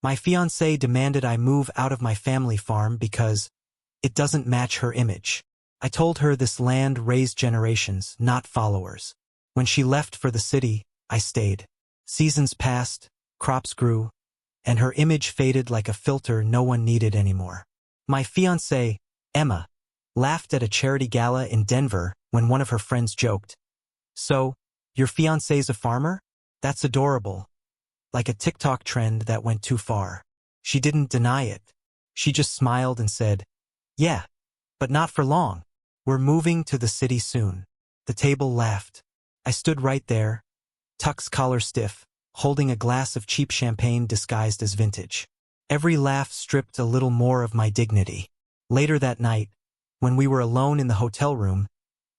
My fiancée demanded I move out of my family farm because it doesn't match her image. I told her this land raised generations, not followers. When she left for the city, I stayed. Seasons passed, crops grew, and her image faded like a filter no one needed anymore. My fiancée, Emma, laughed at a charity gala in Denver when one of her friends joked, "So, your fiancé's a farmer? That's adorable." Like a TikTok trend that went too far. She didn't deny it. She just smiled and said, "Yeah, but not for long. We're moving to the city soon." The table laughed. I stood right there, tux collar stiff, holding a glass of cheap champagne disguised as vintage. Every laugh stripped a little more of my dignity. Later that night, when we were alone in the hotel room,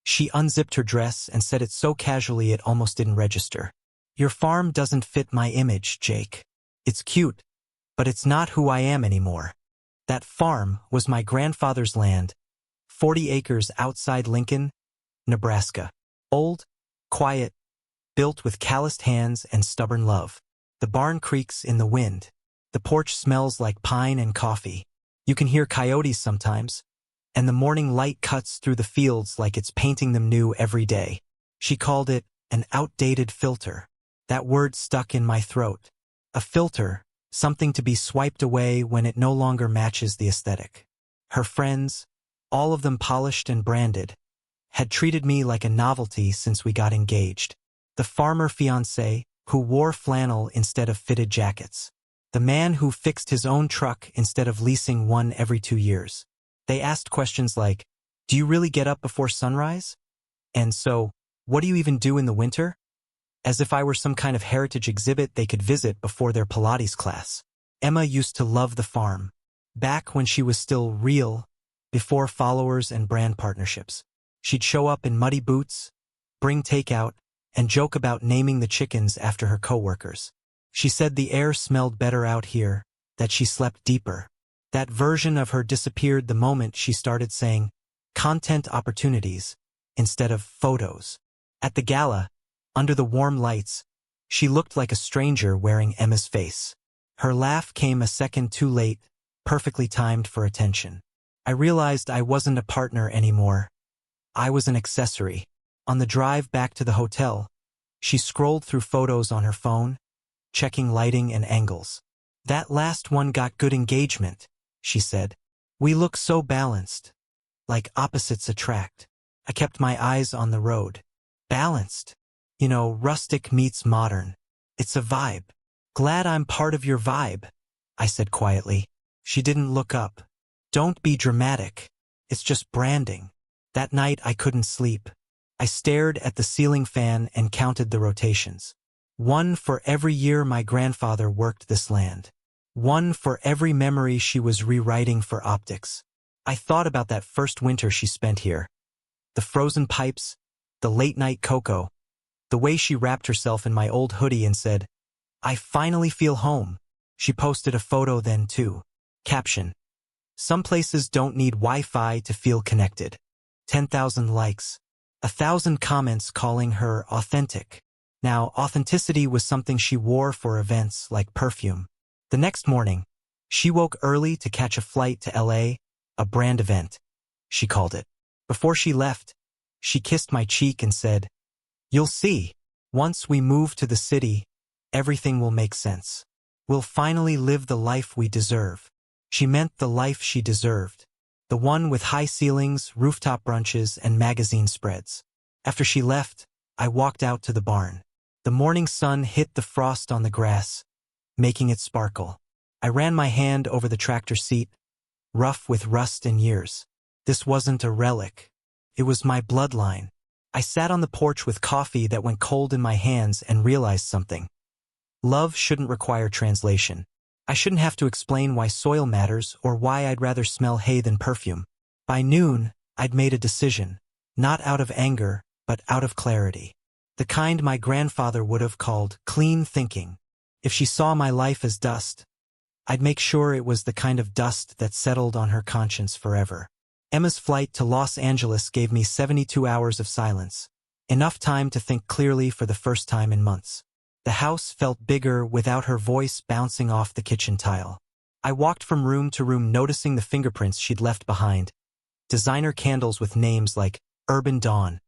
she unzipped her dress and said it so casually it almost didn't register. "Your farm doesn't fit my image, Jake. It's cute, but it's not who I am anymore." That farm was my grandfather's land, 40 acres outside Lincoln, Nebraska. Old, quiet, built with calloused hands and stubborn love. The barn creaks in the wind. The porch smells like pine and coffee. You can hear coyotes sometimes, and the morning light cuts through the fields like it's painting them new every day. She called it an outdated filter. That word stuck in my throat. A filter, something to be swiped away when it no longer matches the aesthetic. Her friends, all of them polished and branded, had treated me like a novelty since we got engaged. The farmer fiancé who wore flannel instead of fitted jackets. The man who fixed his own truck instead of leasing one every 2 years. They asked questions like, "Do you really get up before sunrise? And so, what do you even do in the winter?" As if I were some kind of heritage exhibit they could visit before their Pilates class. Emma used to love the farm. Back when she was still real, before followers and brand partnerships. She'd show up in muddy boots, bring takeout, and joke about naming the chickens after her coworkers. She said the air smelled better out here, that she slept deeper. That version of her disappeared the moment she started saying, "content opportunities," instead of photos. At the gala, under the warm lights, she looked like a stranger wearing Emma's face. Her laugh came a second too late, perfectly timed for attention. I realized I wasn't a partner anymore. I was an accessory. On the drive back to the hotel, she scrolled through photos on her phone, checking lighting and angles. "That last one got good engagement," she said. "We look so balanced. Like opposites attract." I kept my eyes on the road. Balanced. You know, rustic meets modern. It's a vibe. "Glad I'm part of your vibe," I said quietly. She didn't look up. "Don't be dramatic. It's just branding." That night I couldn't sleep. I stared at the ceiling fan and counted the rotations. One for every year my grandfather worked this land. One for every memory she was rewriting for optics. I thought about that first winter she spent here. The frozen pipes, the late-night cocoa, the way she wrapped herself in my old hoodie and said, "I finally feel home." She posted a photo then too. Caption: "Some places don't need Wi-Fi to feel connected." 10,000 likes. 1,000 comments calling her authentic. Now, authenticity was something she wore for events like perfume. The next morning, she woke early to catch a flight to LA, a brand event, she called it. Before she left, she kissed my cheek and said, "You'll see, once we move to the city, everything will make sense. We'll finally live the life we deserve." She meant the life she deserved. The one with high ceilings, rooftop brunches, and magazine spreads. After she left, I walked out to the barn. The morning sun hit the frost on the grass, making it sparkle. I ran my hand over the tractor seat, rough with rust and years. This wasn't a relic. It was my bloodline. I sat on the porch with coffee that went cold in my hands and realized something. Love shouldn't require translation. I shouldn't have to explain why soil matters or why I'd rather smell hay than perfume. By noon, I'd made a decision, not out of anger, but out of clarity. The kind my grandfather would have called clean thinking. If she saw my life as dust, I'd make sure it was the kind of dust that settled on her conscience forever. Emma's flight to Los Angeles gave me 72 hours of silence, enough time to think clearly for the first time in months. The house felt bigger without her voice bouncing off the kitchen tile. I walked from room to room noticing the fingerprints she'd left behind. Designer candles with names like Urban Dawn,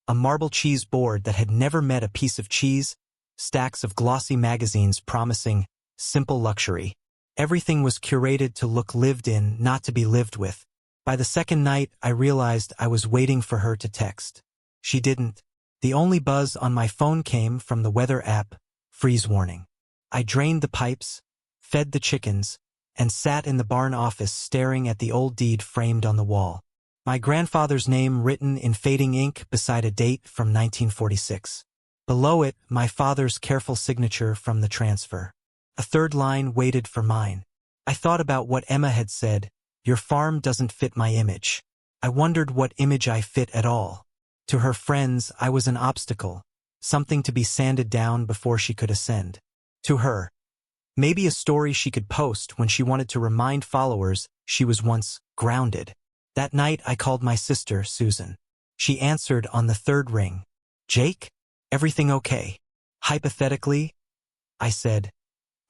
a marble cheese board that had never met a piece of cheese, stacks of glossy magazines promising simple luxury. Everything was curated to look lived in, not to be lived with. By the second night, I realized I was waiting for her to text. She didn't. The only buzz on my phone came from the weather app, freeze warning. I drained the pipes, fed the chickens, and sat in the barn office staring at the old deed framed on the wall. My grandfather's name written in fading ink beside a date from 1946. Below it, my father's careful signature from the transfer. A third line waited for mine. I thought about what Emma had said, "Your farm doesn't fit my image." I wondered what image I fit at all. To her friends, I was an obstacle, something to be sanded down before she could ascend. To her, maybe a story she could post when she wanted to remind followers she was once grounded. That night I called my sister, Susan. She answered on the third ring. "Jake? Everything okay?" "Hypothetically," I said.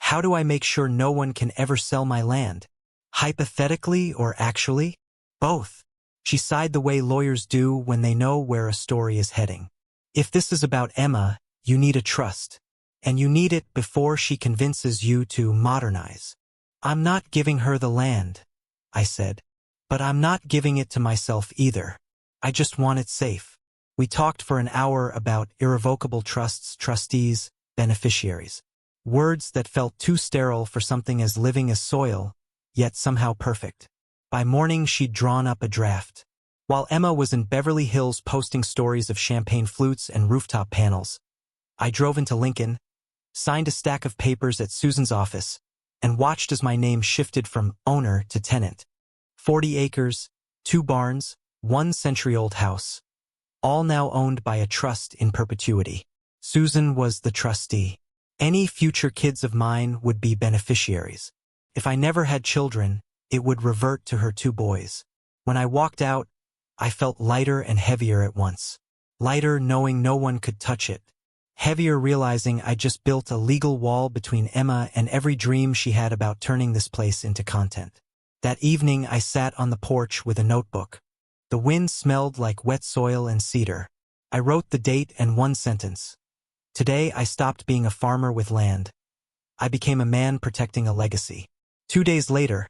"How do I make sure no one can ever sell my land?" "Hypothetically or actually?" "Both." She sighed the way lawyers do when they know where a story is heading. "If this is about Emma, you need a trust. And you need it before she convinces you to modernize." "I'm not giving her the land," I said. "But I'm not giving it to myself either. I just want it safe." We talked for an hour about irrevocable trusts, trustees, beneficiaries. Words that felt too sterile for something as living as soil, yet somehow perfect. By morning she'd drawn up a draft. While Emma was in Beverly Hills posting stories of champagne flutes and rooftop panels, I drove into Lincoln, signed a stack of papers at Susan's office, and watched as my name shifted from owner to tenant. 40 acres, 2 barns, 1 century-old house, all now owned by a trust in perpetuity. Susan was the trustee. Any future kids of mine would be beneficiaries. If I never had children, it would revert to her 2 boys. When I walked out, I felt lighter and heavier at once. Lighter knowing no one could touch it. Heavier realizing I just built a legal wall between Emma and every dream she had about turning this place into content. That evening I sat on the porch with a notebook. The wind smelled like wet soil and cedar. I wrote the date and one sentence. Today I stopped being a farmer with land. I became a man protecting a legacy. 2 days later,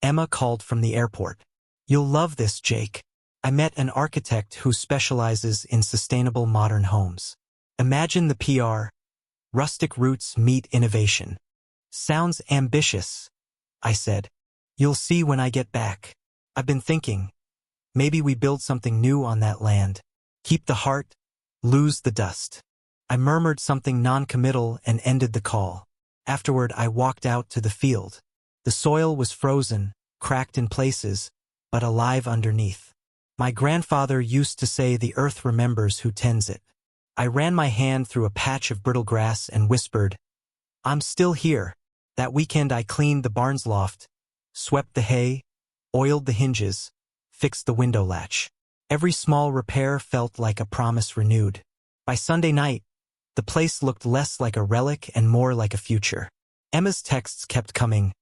Emma called from the airport. "You'll love this, Jake. I met an architect who specializes in sustainable modern homes. Imagine the PR. Rustic roots meet innovation." "Sounds ambitious," I said. "You'll see when I get back. I've been thinking. Maybe we build something new on that land. Keep the heart, lose the dust." I murmured something non-committal and ended the call. Afterward, I walked out to the field. The soil was frozen, cracked in places, but alive underneath. My grandfather used to say the earth remembers who tends it. I ran my hand through a patch of brittle grass and whispered, "I'm still here." That weekend I cleaned the barn's loft, swept the hay, oiled the hinges, fixed the window latch. Every small repair felt like a promise renewed. By Sunday night, the place looked less like a relic and more like a future. Emma's texts kept coming.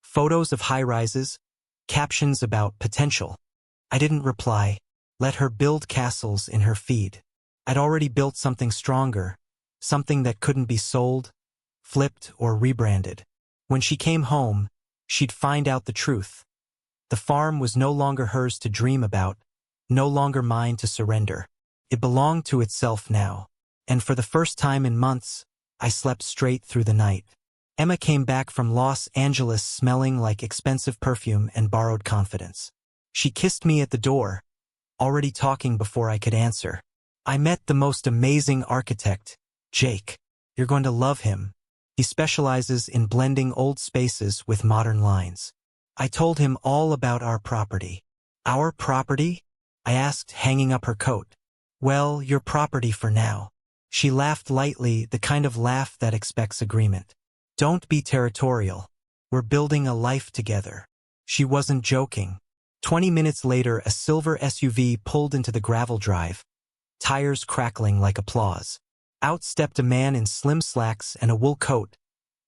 Photos of high-rises, captions about potential. I didn't reply. Let her build castles in her feed. I'd already built something stronger, something that couldn't be sold, flipped, or rebranded. When she came home, she'd find out the truth. The farm was no longer hers to dream about, no longer mine to surrender. It belonged to itself now. And for the first time in months, I slept straight through the night. Emma came back from Los Angeles smelling like expensive perfume and borrowed confidence. She kissed me at the door, already talking before I could answer. "I met the most amazing architect, Jake. You're going to love him. He specializes in blending old spaces with modern lines." I told him all about our property. "Our property?" I asked, hanging up her coat. "Well, your property for now." She laughed lightly, the kind of laugh that expects agreement. "Don't be territorial. We're building a life together." She wasn't joking. 20 minutes later, a silver SUV pulled into the gravel drive, tires crackling like applause. Out stepped a man in slim slacks and a wool coat,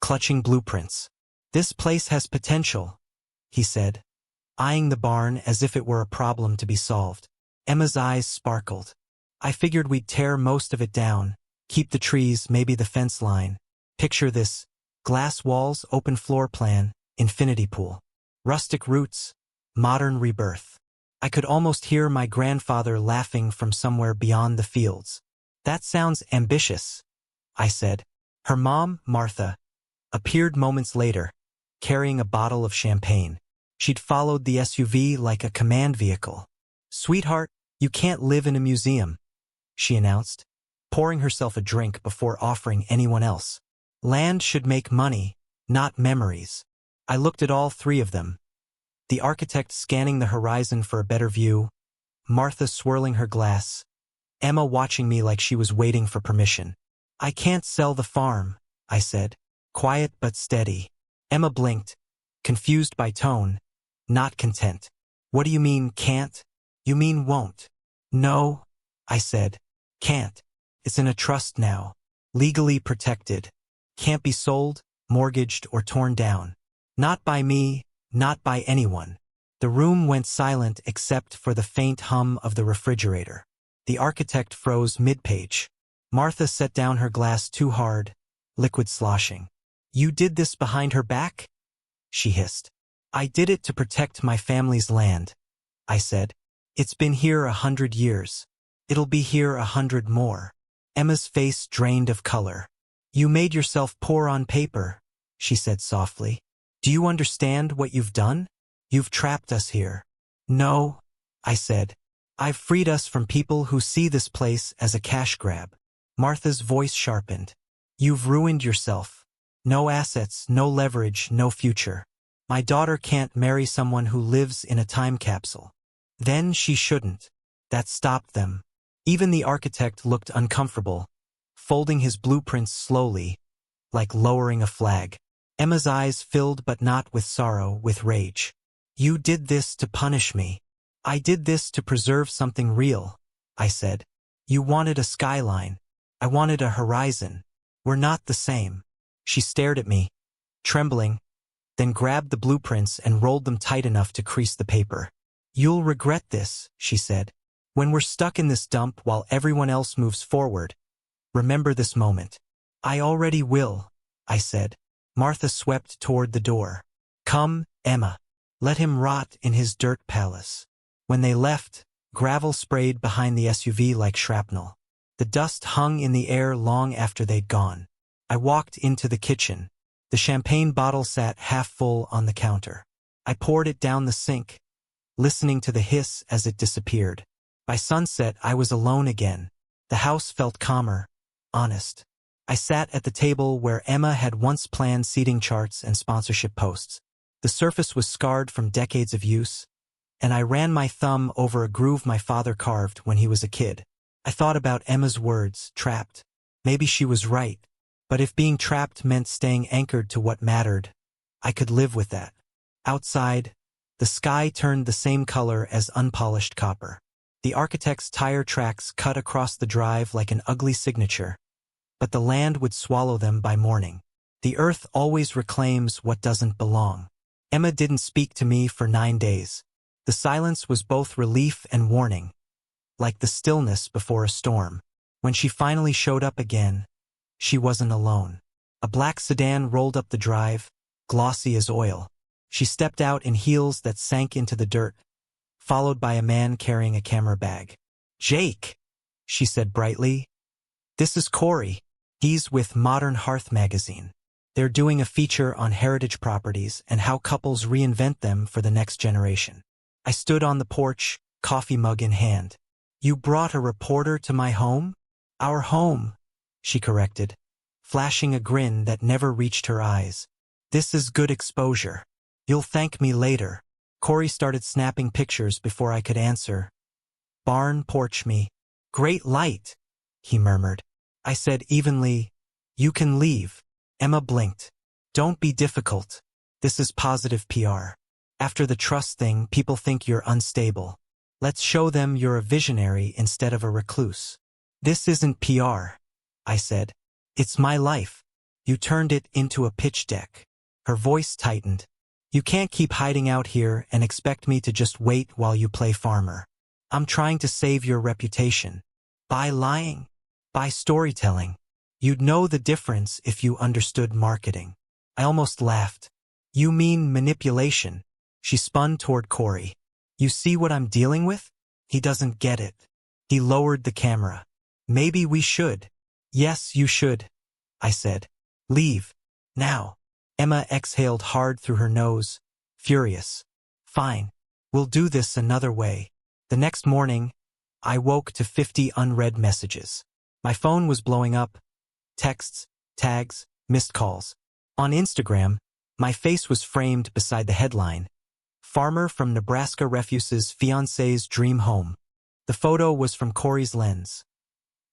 clutching blueprints. "This place has potential," he said, eyeing the barn as if it were a problem to be solved. Emma's eyes sparkled. "I figured we'd tear most of it down, keep the trees, maybe the fence line. Picture this: glass walls, open floor plan, infinity pool. Rustic roots, modern rebirth." I could almost hear my grandfather laughing from somewhere beyond the fields. "That sounds ambitious," I said. Her mom, Martha, appeared moments later, carrying a bottle of champagne. She'd followed the SUV like a command vehicle. "Sweetheart, you can't live in a museum," she announced, pouring herself a drink before offering anyone else. "Land should make money, not memories." I looked at all three of them. The architect scanning the horizon for a better view, Martha swirling her glass, Emma watching me like she was waiting for permission. "I can't sell the farm," I said, quiet but steady. Emma blinked, confused by tone, not content. "What do you mean, can't? You mean won't?" "No," I said. "Can't. It's in a trust now. Legally protected. Can't be sold, mortgaged, or torn down. Not by me, not by anyone." The room went silent except for the faint hum of the refrigerator. The architect froze mid-page. Martha set down her glass too hard, liquid sloshing. "You did this behind her back?" she hissed. "I did it to protect my family's land," I said. "It's been here 100 years. It'll be here 100 more." Emma's face drained of color. "You made yourself poor on paper," she said softly. "Do you understand what you've done? You've trapped us here." "No," I said. "I've freed us from people who see this place as a cash grab." Martha's voice sharpened. "You've ruined yourself. No assets, no leverage, no future. My daughter can't marry someone who lives in a time capsule." Then she shouldn't. That stopped them. Even the architect looked uncomfortable, folding his blueprints slowly, like lowering a flag. Emma's eyes filled but not with sorrow, with rage. "You did this to punish me." "I did this to preserve something real," I said. "You wanted a skyline. I wanted a horizon. We're not the same." She stared at me, trembling, then grabbed the blueprints and rolled them tight enough to crease the paper. "You'll regret this," she said. "When we're stuck in this dump while everyone else moves forward, remember this moment." "I already will," I said. Martha swept toward the door. "Come, Emma. Let him rot in his dirt palace." When they left, gravel sprayed behind the SUV like shrapnel. The dust hung in the air long after they'd gone. I walked into the kitchen. The champagne bottle sat half full on the counter. I poured it down the sink, listening to the hiss as it disappeared. By sunset, I was alone again. The house felt calmer, honest. I sat at the table where Emma had once planned seating charts and sponsorship posts. The surface was scarred from decades of use, and I ran my thumb over a groove my father carved when he was a kid. I thought about Emma's words, trapped. Maybe she was right, but if being trapped meant staying anchored to what mattered, I could live with that. Outside, the sky turned the same color as unpolished copper. The architect's tire tracks cut across the drive like an ugly signature, but the land would swallow them by morning. The earth always reclaims what doesn't belong. Emma didn't speak to me for 9 days. The silence was both relief and warning, like the stillness before a storm. When she finally showed up again, she wasn't alone. A black sedan rolled up the drive, glossy as oil. She stepped out in heels that sank into the dirt, followed by a man carrying a camera bag. "Jake," she said brightly. "This is Corey. He's with Modern Hearth magazine. They're doing a feature on heritage properties and how couples reinvent them for the next generation." I stood on the porch, coffee mug in hand. "You brought a reporter to my home?" "Our home," she corrected, flashing a grin that never reached her eyes. "This is good exposure. You'll thank me later." Corey started snapping pictures before I could answer. "Barn porch me. Great light," he murmured. I said evenly, "You can leave." Emma blinked. "Don't be difficult. This is positive PR. After the trust thing, people think you're unstable. Let's show them you're a visionary instead of a recluse." "This isn't PR. I said. It's my life. You turned it into a pitch deck. Her voice tightened. You can't keep hiding out here and expect me to just wait while you play farmer. I'm trying to save your reputation. By lying. By storytelling. You'd know the difference if you understood marketing. I almost laughed. You mean manipulation? She spun toward Corey. You see what I'm dealing with? He doesn't get it. He lowered the camera. Maybe we should. Yes, you should, I said. Leave. Now. Emma exhaled hard through her nose, furious. Fine. We'll do this another way. The next morning, I woke to 50 unread messages. My phone was blowing up. Texts, tags, missed calls. On Instagram, my face was framed beside the headline, Farmer from Nebraska refuses fiancé's dream home. The photo was from Corey's lens.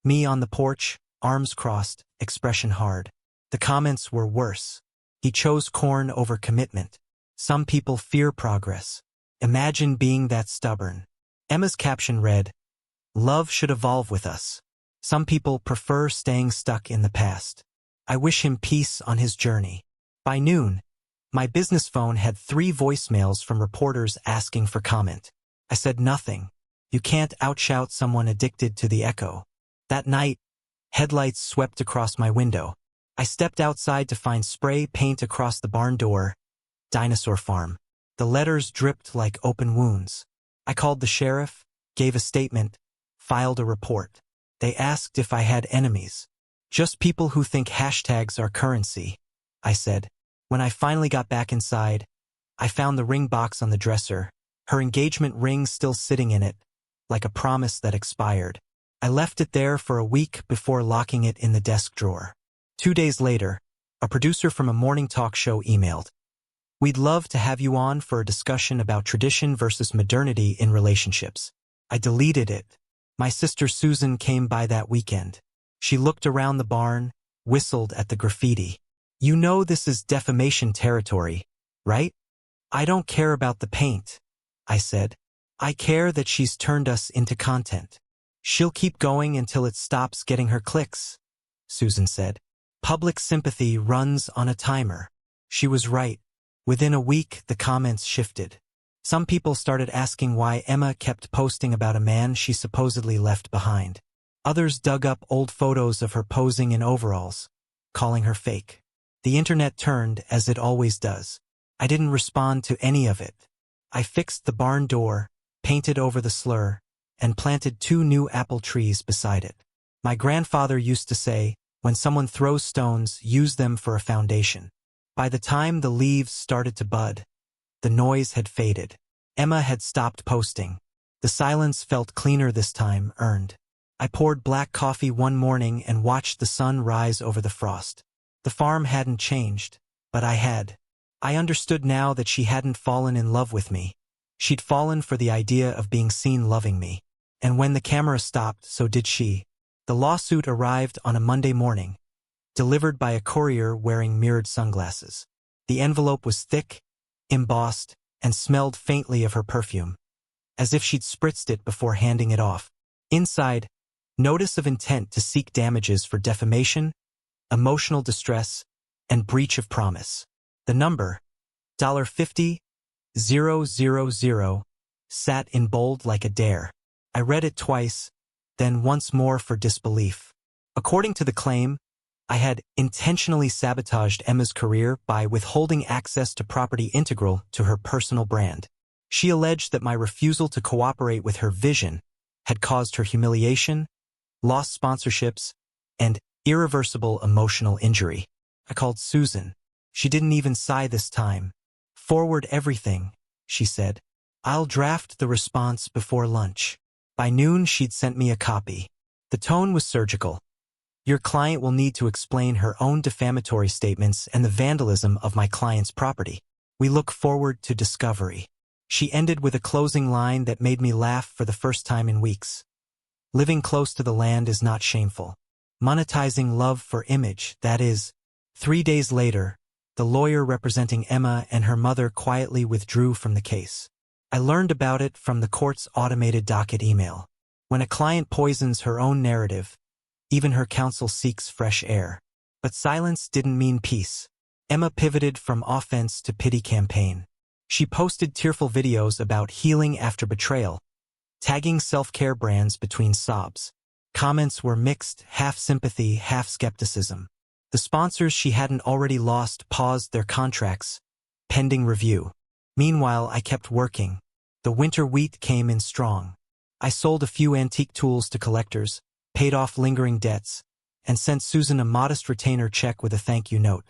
Me on the porch, arms crossed, expression hard. The comments were worse. He chose corn over commitment. Some people fear progress. Imagine being that stubborn. Emma's caption read, Love should evolve with us. Some people prefer staying stuck in the past. I wish him peace on his journey. By noon, my business phone had 3 voicemails from reporters asking for comment. I said nothing. You can't outshout someone addicted to the echo. That night, headlights swept across my window. I stepped outside to find spray paint across the barn door. Dinosaur Farm. The letters dripped like open wounds. I called the sheriff, gave a statement, filed a report. They asked if I had enemies. Just people who think hashtags are currency, I said. When I finally got back inside, I found the ring box on the dresser, her engagement ring still sitting in it, like a promise that expired. I left it there for a week before locking it in the desk drawer. 2 days later, a producer from a morning talk show emailed. We'd love to have you on for a discussion about tradition versus modernity in relationships. I deleted it. My sister Susan came by that weekend. She looked around the barn, whistled at the graffiti. You know this is defamation territory, right? I don't care about the paint, I said. I care that she's turned us into content. She'll keep going until it stops getting her clicks, Susan said. Public sympathy runs on a timer. She was right. Within a week, the comments shifted. Some people started asking why Emma kept posting about a man she supposedly left behind. Others dug up old photos of her posing in overalls, calling her fake. The internet turned, as it always does. I didn't respond to any of it. I fixed the barn door, painted over the slur, and planted 2 new apple trees beside it. My grandfather used to say, when someone throws stones, use them for a foundation. By the time the leaves started to bud, the noise had faded. Emma had stopped posting. The silence felt cleaner this time, earned. I poured black coffee one morning and watched the sun rise over the frost. The farm hadn't changed, but I had. I understood now that she hadn't fallen in love with me. She'd fallen for the idea of being seen loving me. And when the camera stopped, so did she. The lawsuit arrived on a Monday morning, delivered by a courier wearing mirrored sunglasses. The envelope was thick, embossed, and smelled faintly of her perfume, as if she'd spritzed it before handing it off. Inside, notice of intent to seek damages for defamation, emotional distress, and breach of promise. The number, $50,000, sat in bold like a dare. I read it twice, then once more for disbelief. According to the claim, I had intentionally sabotaged Emma's career by withholding access to property integral to her personal brand. She alleged that my refusal to cooperate with her vision had caused her humiliation, lost sponsorships, and irreversible emotional injury. I called Susan. She didn't even sigh this time. Forward everything, she said. I'll draft the response before lunch. By noon, she'd sent me a copy. The tone was surgical. Your client will need to explain her own defamatory statements and the vandalism of my client's property. We look forward to discovery. She ended with a closing line that made me laugh for the first time in weeks. Living close to the land is not shameful. Monetizing love for image, that is. 3 days later, the lawyer representing Emma and her mother quietly withdrew from the case. I learned about it from the court's automated docket email. When a client poisons her own narrative, Even her counsel seeks fresh air. But silence didn't mean peace. Emma pivoted from offense to pity campaign. She posted tearful videos about healing after betrayal, tagging self-care brands between sobs. Comments were mixed, half sympathy, half skepticism. The sponsors she hadn't already lost paused their contracts, pending review. Meanwhile, I kept working. The winter wheat came in strong. I sold a few antique tools to collectors, paid off lingering debts, and sent Susan a modest retainer check with a thank you note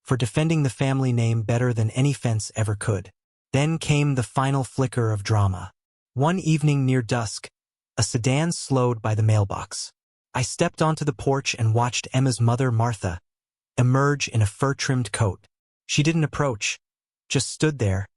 for defending the family name better than any fence ever could. Then came the final flicker of drama. One evening near dusk, a sedan slowed by the mailbox. I stepped onto the porch and watched Emma's mother, Martha, emerge in a fur-trimmed coat. She didn't approach, just stood there,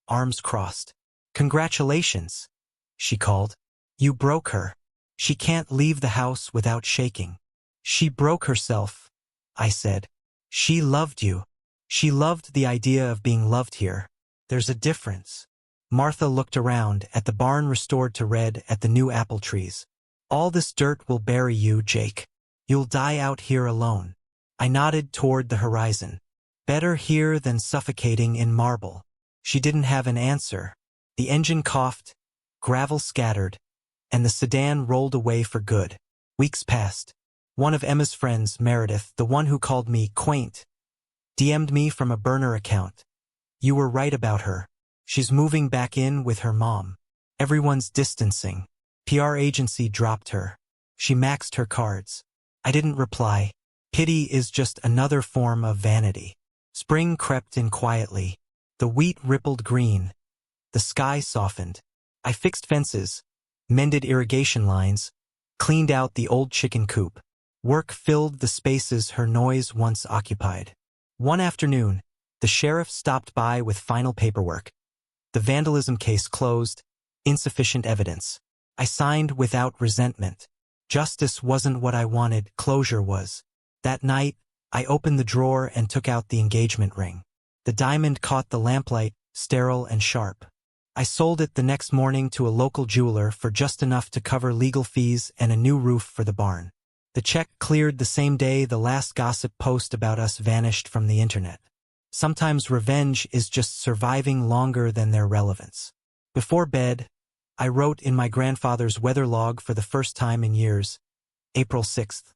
arms crossed. "Congratulations," she called. "You broke her. She can't leave the house without shaking." "She broke herself," I said. "She loved you. She loved the idea of being loved here. There's a difference." Martha looked around, at the barn restored to red, at the new apple trees. "All this dirt will bury you, Jake. You'll die out here alone." I nodded toward the horizon. "Better here than suffocating in marble." She didn't have an answer. The engine coughed, gravel scattered, and the sedan rolled away for good. Weeks passed. One of Emma's friends, Meredith, the one who called me quaint, DM'd me from a burner account. "You were right about her. She's moving back in with her mom. Everyone's distancing. PR agency dropped her. She maxed her cards." I didn't reply. Pity is just another form of vanity. Spring crept in quietly. The wheat rippled green. The sky softened. I fixed fences, mended irrigation lines, cleaned out the old chicken coop. Work filled the spaces her noise once occupied. One afternoon, the sheriff stopped by with final paperwork. The vandalism case closed, insufficient evidence. I signed without resentment. Justice wasn't what I wanted, closure was. That night, I opened the drawer and took out the engagement ring. The diamond caught the lamplight, sterile and sharp. I sold it the next morning to a local jeweler for just enough to cover legal fees and a new roof for the barn. The check cleared the same day the last gossip post about us vanished from the internet. Sometimes revenge is just surviving longer than their relevance. Before bed, I wrote in my grandfather's weather log for the first time in years. April 6th.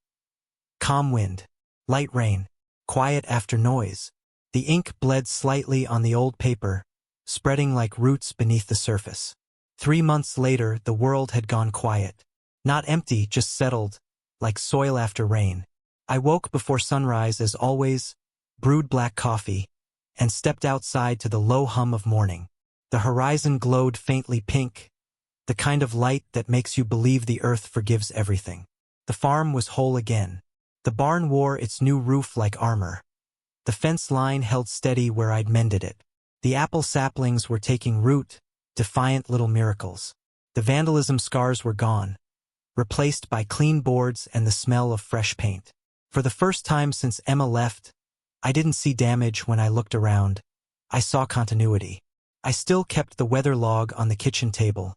Calm wind. Light rain. Quiet after noise. The ink bled slightly on the old paper, spreading like roots beneath the surface. 3 months later, the world had gone quiet. Not empty, just settled, like soil after rain. I woke before sunrise as always, brewed black coffee, and stepped outside to the low hum of morning. The horizon glowed faintly pink, the kind of light that makes you believe the earth forgives everything. The farm was whole again. The barn wore its new roof like armor. The fence line held steady where I'd mended it. The apple saplings were taking root, defiant little miracles. The vandalism scars were gone, replaced by clean boards and the smell of fresh paint. For the first time since Emma left, I didn't see damage when I looked around. I saw continuity. I still kept the weather log on the kitchen table,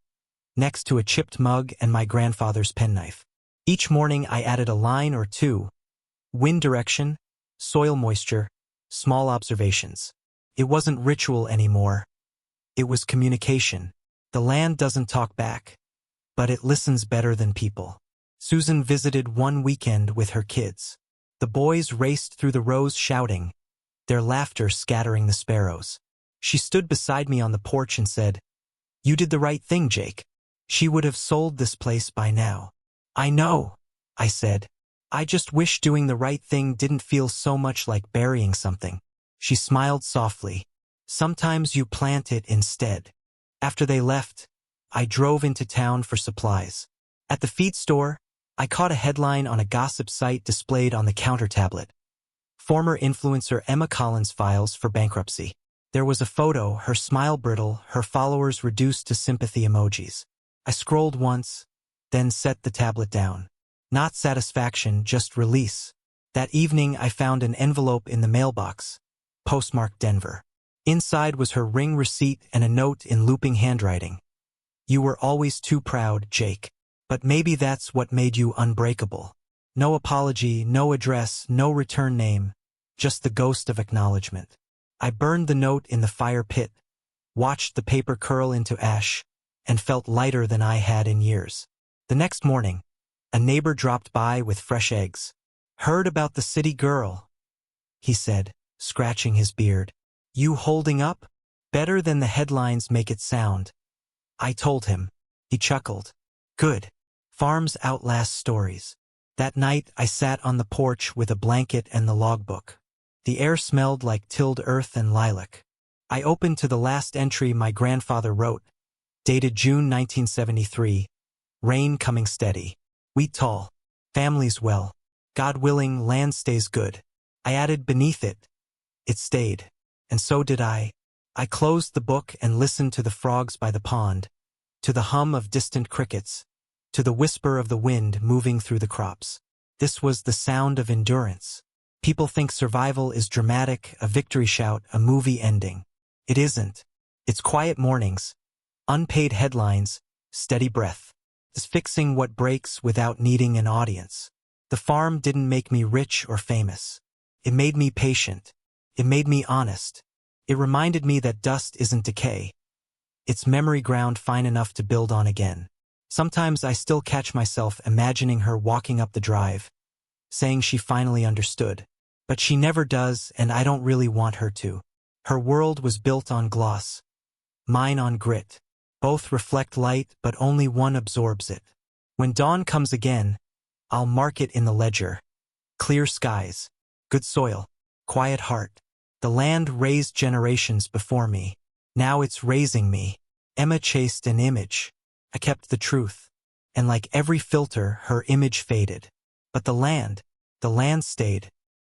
next to a chipped mug and my grandfather's penknife. Each morning I added a line or two: wind direction, soil moisture, small observations. It wasn't ritual anymore. It was communication. The land doesn't talk back, but it listens better than people. Susan visited one weekend with her kids. The boys raced through the rows shouting, their laughter scattering the sparrows. She stood beside me on the porch and said, "You did the right thing, Jake. She would have sold this place by now." "I know," I said. "I just wish doing the right thing didn't feel so much like burying something." She smiled softly. "Sometimes you plant it instead." After they left, I drove into town for supplies. At the feed store, I caught a headline on a gossip site displayed on the counter tablet. Former influencer Emma Collins files for bankruptcy. There was a photo, her smile brittle, her followers reduced to sympathy emojis. I scrolled once, then set the tablet down. Not satisfaction, just release. That evening I found an envelope in the mailbox, postmarked Denver. Inside was her ring receipt and a note in looping handwriting. "You were always too proud, Jake. But maybe that's what made you unbreakable." No apology, no address, no return name, just the ghost of acknowledgement. I burned the note in the fire pit, watched the paper curl into ash, and felt lighter than I had in years. The next morning, a neighbor dropped by with fresh eggs. "Heard about the city girl," he said, scratching his beard. "You holding up? Better than the headlines make it sound." I told him. He chuckled. "Good. Farms outlast stories." That night I sat on the porch with a blanket and the logbook. The air smelled like tilled earth and lilac. I opened to the last entry my grandfather wrote, dated June 1973, rain coming steady. Wheat tall. Families well. God willing, land stays good. I added beneath it, it stayed. And so did I. I closed the book and listened to the frogs by the pond, to the hum of distant crickets, to the whisper of the wind moving through the crops. This was the sound of endurance. People think survival is dramatic, a victory shout, a movie ending. It isn't. It's quiet mornings, unpaid headlines, steady breath. It's fixing what breaks without needing an audience. The farm didn't make me rich or famous. It made me patient. It made me honest. It reminded me that dust isn't decay. It's memory ground fine enough to build on again. Sometimes I still catch myself imagining her walking up the drive, saying she finally understood. But she never does, and I don't really want her to. Her world was built on gloss. Mine on grit. Both reflect light, but only one absorbs it. When dawn comes again, I'll mark it in the ledger. Clear skies. Good soil. Quiet heart. The land raised generations before me. Now it's raising me. Emma chased an image. I kept the truth. And like every filter, her image faded. But the land stayed.